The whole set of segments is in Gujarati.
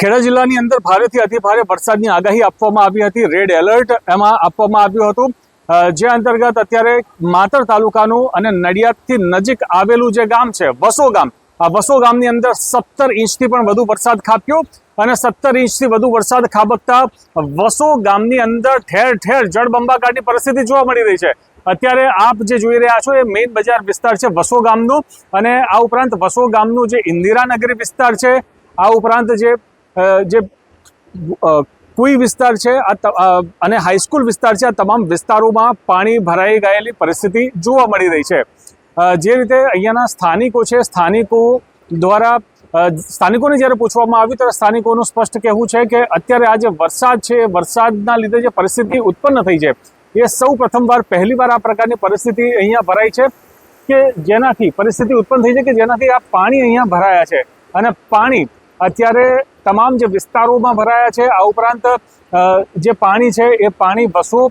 ખેડા જિલ્લાની અંદર ભારેથી અતિભારે વરસાદની આગાહી આપવામાં આવી હતી। રેડ એલર્ટ એમાં આપવામાં આવ્યું હતું, જે અંતર્ગત અત્યારે માતર તાલુકાનું અને નડિયાદથી નજીક આવેલું જે ગામ છે વસો ગામ, આ વસો ગામની અંદર 17 ઇંચથી પણ વધુ વરસાદ ખાબક્યો અને 17 ઇંચથી વધુ વરસાદ ખાબકતા વસો ગામની અંદર ઠેર ઠેર જળબંબાકારની પરિસ્થિતિ જોવા મળી રહી છે। અત્યારે આપ જે જોઈ રહ્યા છો એ મેઇન બજાર વિસ્તાર છે વસો ગામનો, અને આ ઉપરાંત વસો ગામનું જે ઇન્દિરાનગરી વિસ્તાર છે, આ ઉપરાંત જે કુઈ વિસ્તાર છે અને હાઈસ્કૂલ વિસ્તાર છે, આ તમામ વિસ્તારોમાં પાણી ભરાઈ ગયેલી પરિસ્થિતિ જોવા મળી રહી છે। જે રીતે અહીંયાના સ્થાનિકો છે, સ્થાનિકો દ્વારા સ્થાનિકોને જ્યારે પૂછવામાં આવ્યું ત્યારે સ્થાનિકોનું સ્પષ્ટ કહેવું છે કે અત્યારે આ જે વરસાદ છે, વરસાદના લીધે જે પરિસ્થિતિ ઉત્પન્ન થઈ છે એ સૌ પ્રથમવાર પહેલીવાર આ પ્રકારની પરિસ્થિતિ અહીંયા ભરાઈ છે કે જેનાથી પરિસ્થિતિ ઉત્પન્ન થઈ છે કે જેનાથી આ પાણી અહીંયા ભરાયા છે અને પાણી અત્યારે તમામ જે વિસ્તારોમાં ભરાયા છે। આ ઉપરાંત જે પાણી છે એ પાણી વસો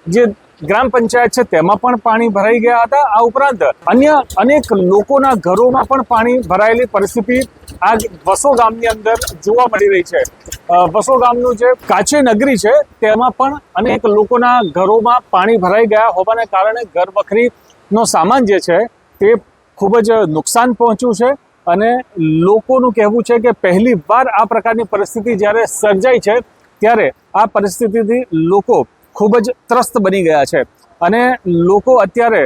જે ગ્રામ પંચાયત છે તેમાં પણ પાણી ભરાઈ ગયા હતા। આ ઉપરાંત અન્ય અનેક લોકોના ઘરોમાં પણ પાણી ભરાયેલી પરિસ્થિતિ આ વસો ગામની અંદર જોવા મળી રહી છે। વસો ગામનું જે કાચી નગરી છે તેમાં પણ અનેક લોકોના ઘરોમાં પાણી ભરાઈ ગયા હોવાને કારણે ઘર વખરીનો સામાન જે છે તે ખૂબ જ નુકસાન પહોંચ્યું છે અને લોકોનું કહેવું છે કે પહેલી વાર આ પ્રકારની પરિસ્થિતિ જ્યારે સર્જાઈ છે ત્યારે આ પરિસ્થિતિથી લોકો ખૂબ જ ત્રસ્ત બની ગયા છે અને લોકો અત્યારે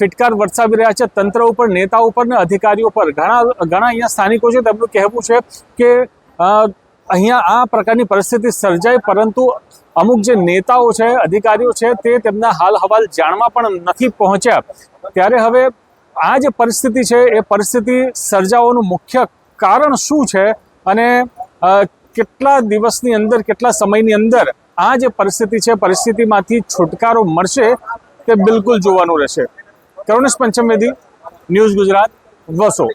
ફિટકાર વરસાવી રહ્યા છે તંત્ર ઉપર, નેતાઓ ઉપર ને અધિકારીઓ પર। ઘણા અહીંયા સ્થાનિકો છે તેમનું કહેવું છે કે અહીંયા આ પ્રકારની પરિસ્થિતિ સર્જાય પરંતુ અમુક જે નેતાઓ છે, અધિકારીઓ છે તે તેમના હાલ હવાલ જાણવા પણ નથી પહોંચ્યા। ત્યારે હવે આ જે પરિસ્થિતિ છે એ પરિસ્થિતિ સર્જાવાનું મુખ્ય કારણ શું છે અને કેટલા દિવસની અંદર, કેટલા સમયની અંદર આ જે પરિસ્થિતિ છે પરિસ્થિતિમાંથી છુટકારો મળશે તે બિલકુલ જોવાનું રહેશે। કરુણેશ પંચમેદી, ન્યૂઝ ગુજરાત, વસો।